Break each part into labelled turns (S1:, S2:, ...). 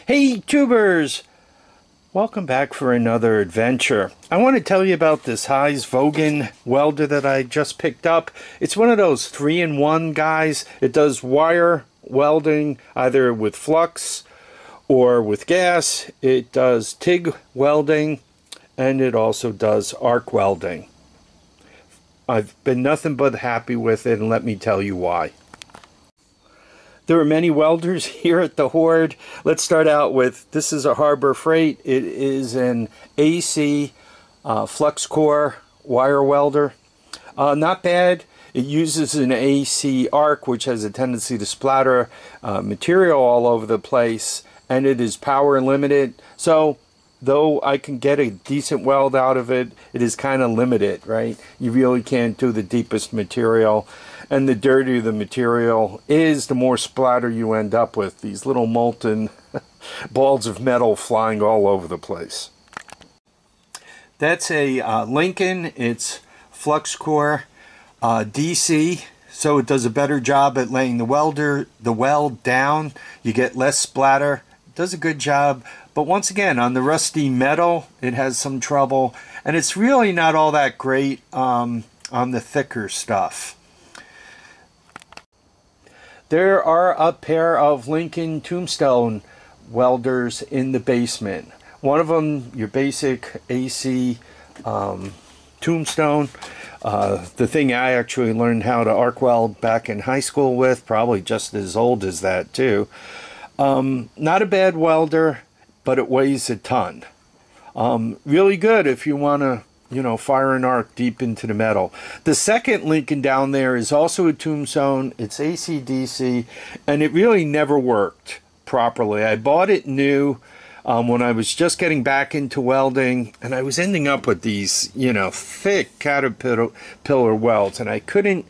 S1: Hey tubers! Welcome back for another adventure. I want to tell you about this HZXVOGEN welder that I just picked up. It's one of those 3-in-1 guys. It does wire welding either with flux or with gas. It does TIG welding and it also does arc welding. I've been nothing but happy with it, and let me tell you why. There are many welders here at the Horde. Let's start out with, this is a Harbor Freight. It is an AC flux core wire welder. Not bad. It uses an AC arc, which has a tendency to splatter material all over the place, and it is power limited. So though I can get a decent weld out of it, it is kind of limited, right? You really can't do the deepest material. And the dirtier the material is, the more splatter you end up with. These little molten balls of metal flying all over the place. That's a Lincoln. It's flux core DC, so it does a better job at laying the weld down. You get less splatter. It does a good job. But once again, on the rusty metal, it has some trouble. And it's really not all that great on the thicker stuff. There are a pair of Lincoln tombstone welders in the basement. One of them, your basic AC tombstone. The thing I actually learned how to arc weld back in high school with, probably just as old as that too. Not a bad welder, but it weighs a ton. Really good if you want to, fire an arc deep into the metal. The second Lincoln down there is also a tombstone. It's AC/DC, and it really never worked properly. I bought it new when I was just getting back into welding, and I was ending up with these, thick caterpillar welds, and I couldn't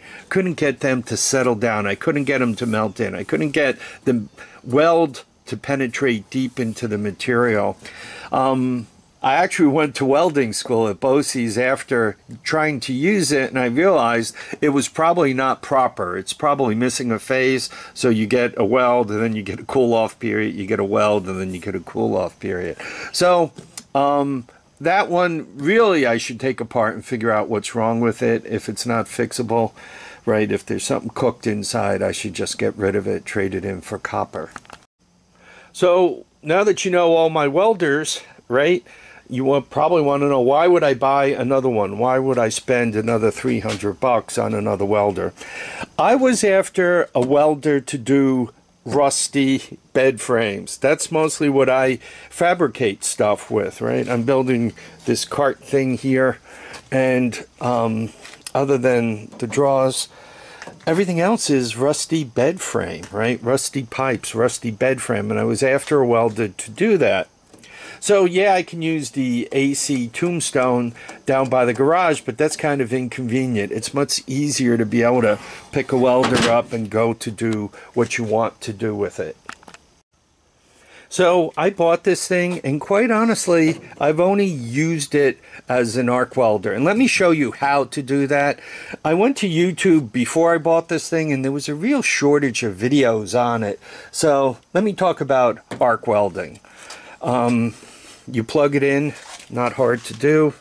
S1: get them to settle down. I couldn't get them to melt in. I couldn't get the weld to penetrate deep into the material. I actually went to welding school at BOCES after trying to use it, and I realized it was probably not proper. It's probably missing a phase, so you get a weld, and then you get a cool-off period, you get a weld, and then you get a cool-off period. So that one, really, I should take apart and figure out what's wrong with it. If it's not fixable, right, if there's something cooked inside, I should just get rid of it, trade it in for copper. So now that you know all my welders, right, you probably want to know, why would I buy another one? Why would I spend another $300 on another welder? I was after a welder to do rusty bed frames. That's mostly what I fabricate stuff with, right? I'm building this cart thing here, and other than the drawers, everything else is rusty bed frame, right? Rusty pipes, rusty bed frame, and I was after a welder to do that. So yeah, I can use the AC tombstone down by the garage, but that's kind of inconvenient. It's much easier to be able to pick a welder up and go to do what you want to do with it. So I bought this thing, and quite honestly, I've only used it as an arc welder. And let me show you how to do that. I went to YouTube before I bought this thing, and there was a real shortage of videos on it. So let me talk about arc welding. You plug it in, not hard to do,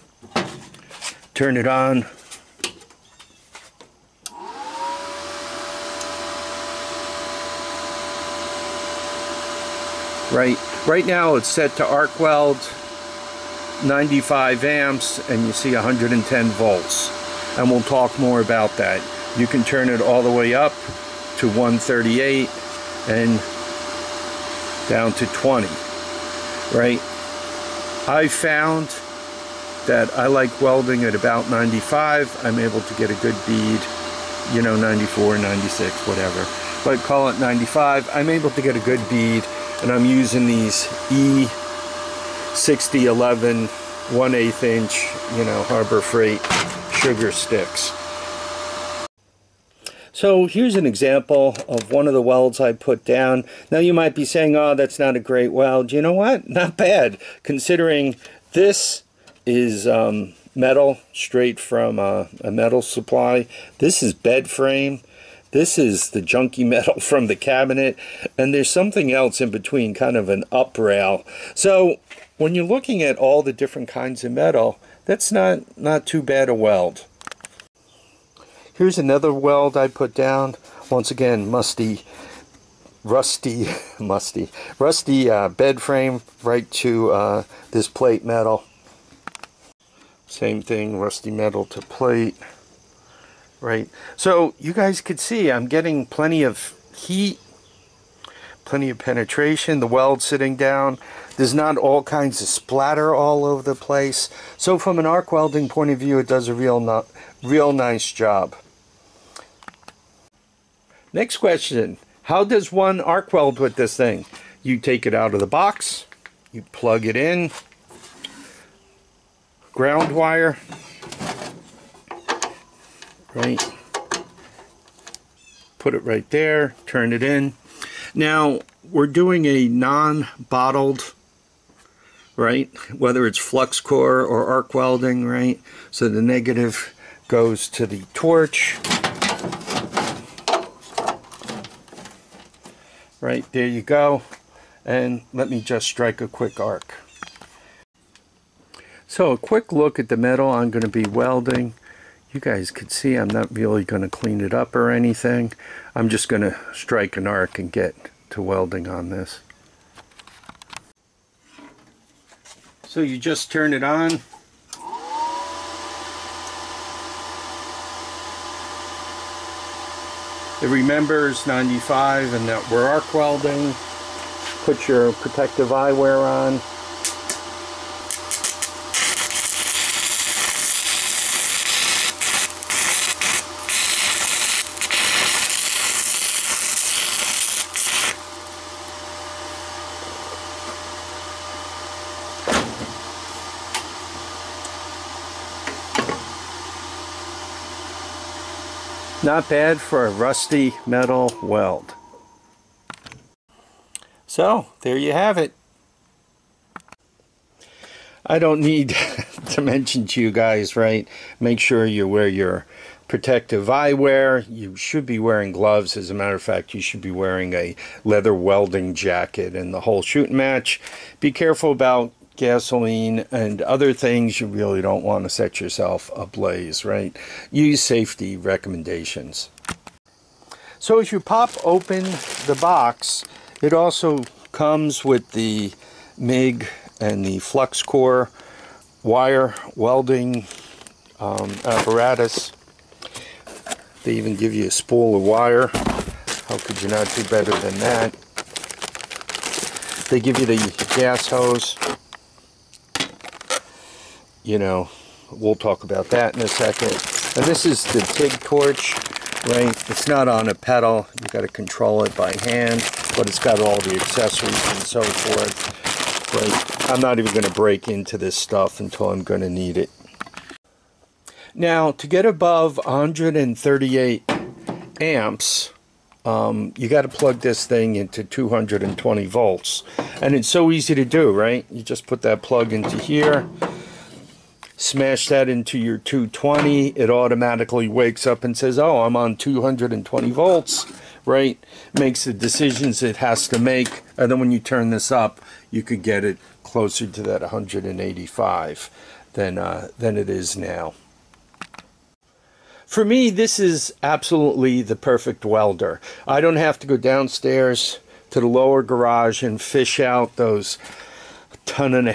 S1: turn it on, right now it's set to arc weld, 95 amps, and you see 110 volts, and we'll talk more about that. You can turn it all the way up to 138 and down to 20, right? I found that I like welding at about 95. I'm able to get a good bead, 94, 96, whatever. But call it 95. I'm able to get a good bead, and I'm using these E6011 1/8 inch, Harbor Freight sugar sticks. So here's an example of one of the welds I put down. Now you might be saying, oh, that's not a great weld. You know what? Not bad, considering this is metal straight from a metal supply. This is bed frame. This is the junky metal from the cabinet, and there's something else in between, kind of an up rail. So when you're looking at all the different kinds of metal, that's not too bad a weld. Here's another weld I put down. Once again, rusty bed frame right to this plate metal. Same thing, rusty metal to plate. Right, so you guys could see I'm getting plenty of heat, plenty of penetration, the weld sitting down. There's not all kinds of splatter all over the place. So from an arc welding point of view, it does a real nice job. Next question, how does one arc weld with this thing? You take it out of the box, you plug it in, ground wire, right, put it right there, turn it in. Now we're doing a non-bottled, right, whether it's flux core or arc welding, right, so the negative goes to the torch. Right, there you go. And let me just strike a quick arc. So a quick look at the metal I'm going to be welding. You guys can see I'm not really going to clean it up or anything. I'm just going to strike an arc and get to welding on this. So you just turn it on. It remembers 95 and that we're arc welding. Put your protective eyewear on. Not bad for a rusty metal weld. So, there you have it. I don't need to mention to you guys, right? Make sure you wear your protective eyewear. You should be wearing gloves. As a matter of fact, you should be wearing a leather welding jacket and the whole shooting match. Be careful about gasoline and other things. You really don't want to set yourself ablaze, right? Use safety recommendations. So as you pop open the box, it also comes with the MIG and the flux core wire welding apparatus. They even give you a spool of wire. How could you not do better than that? They give you the gas hose. You know, we'll talk about that in a second. And this is the TIG torch, right? It's not on a pedal. You got to control it by hand, but it's got all the accessories and so forth. Right? I'm not even going to break into this stuff until I'm going to need it. Now, to get above 138 amps, you got to plug this thing into 220 volts. And it's so easy to do, right? You just put that plug into here. Smash that into your 220, it automatically wakes up and says, oh, I'm on 220 volts, right? Makes the decisions it has to make, and then when you turn this up, you could get it closer to that 185 than it is now. For me, this is absolutely the perfect welder. I don't have to go downstairs to the lower garage and fish out those 1.5 ton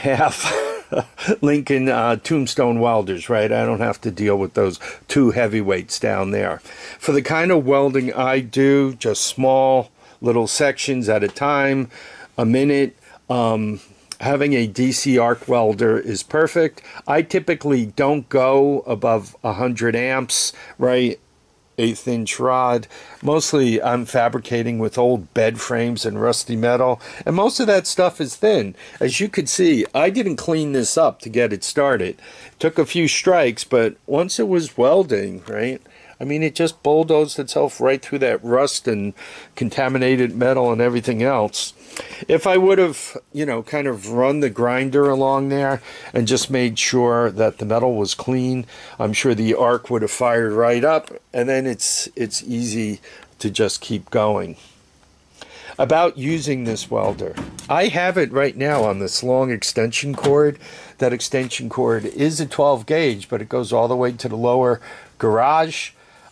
S1: Lincoln tombstone welders, right? I don't have to deal with those two heavyweights down there. For the kind of welding I do, just small little sections at a time, a minute, having a DC arc welder is perfect. I typically don't go above 100 amps, right? 1/8 inch rod. Mostly I'm fabricating with old bed frames and rusty metal, and most of that stuff is thin. As you could see, I didn't clean this up to get it started. It took a few strikes, but once it was welding, right, I mean, it just bulldozed itself right through that rust and contaminated metal and everything else. If I would have, you know, kind of run the grinder along there and just made sure that the metal was clean, I'm sure the arc would have fired right up, and then it's easy to just keep going. About using this welder, I have it right now on this long extension cord. That extension cord is a 12 gauge, but it goes all the way to the lower garage.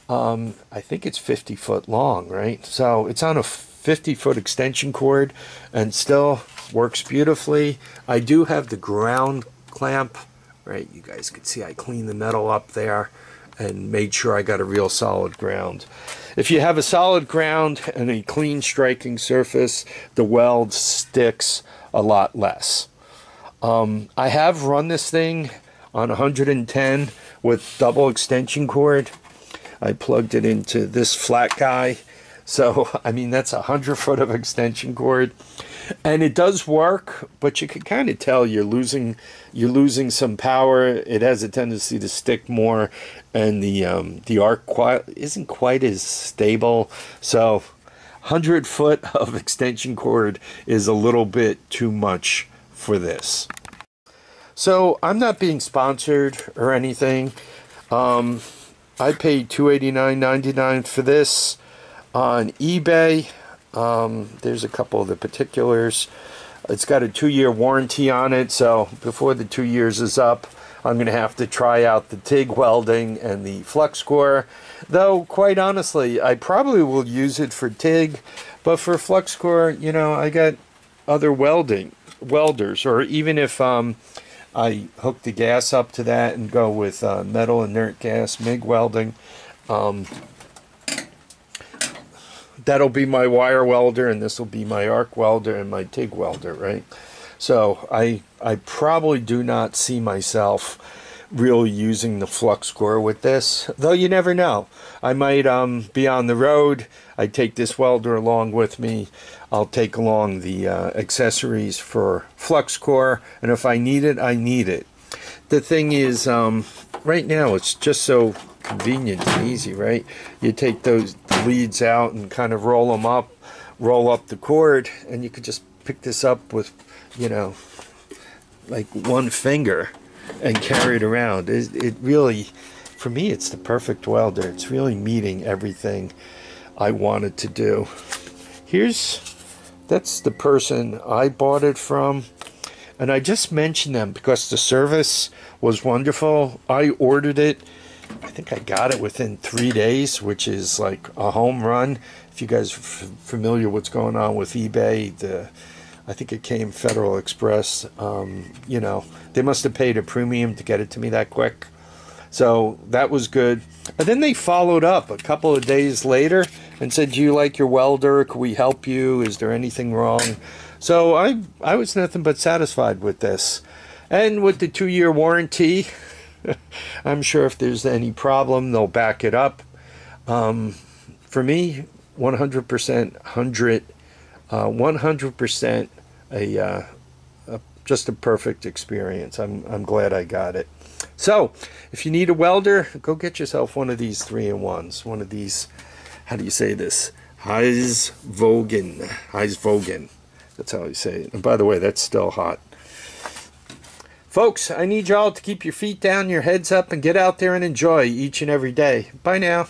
S1: I think it's 50 foot long, right? So it's on a 50-foot extension cord and still works beautifully. I do have the ground clamp, right? You guys can see I cleaned the metal up there and made sure I got a real solid ground. If you have a solid ground and a clean striking surface, the weld sticks a lot less. I have run this thing on 110 with double extension cord. I plugged it into this flat guy. So, I mean, that's 100 foot of extension cord. And it does work, but you can kind of tell you're losing some power. It has a tendency to stick more, and the arc isn't quite as stable. So 100 foot of extension cord is a little bit too much for this. So I'm not being sponsored or anything. I paid $289.99 for this on eBay. There's a couple of the particulars. It's got a 2-year warranty on it, so before the 2 years is up, I'm going to have to try out the TIG welding and the Flux core. Though, quite honestly, I probably will use it for TIG, but for Flux core, you know, I got other welders, or even if I hook the gas up to that and go with metal inert gas MIG welding, that'll be my wire welder, and this will be my arc welder and my TIG welder, right? So I probably do not see myself really using the Flux core with this, though you never know. I might be on the road. I take this welder along with me. I'll take along the accessories for Flux core, and if I need it, I need it. The thing is, right now it's just so convenient and easy, right? You take those leads out and kind of roll them up, roll up the cord, and you could just pick this up with, you know, like one finger and carry it around. It really, for me, it's the perfect welder. It's really meeting everything I wanted to do. That's the person I bought it from, and I just mentioned them because the service was wonderful. I ordered it. I think I got it within 3 days, which is like a home run. If you guys are familiar with what's going on with eBay, I think it came Federal Express. You know, they must have paid a premium to get it to me that quick. So that was good. And then they followed up a couple of days later and said, "Do you like your welder? Can we help you? Is there anything wrong?" So I was nothing but satisfied with this. And with the 2-year warranty, I'm sure if there's any problem, they'll back it up. For me, 100%, 100% just a perfect experience. I'm glad I got it. So, if you need a welder, go get yourself one of these 3-in-1s. One of these, how do you say this? HZXVOGEN. That's how you say it. And by the way, that's still hot. Folks, I need y'all to keep your feet down, your heads up, and get out there and enjoy each and every day. Bye now.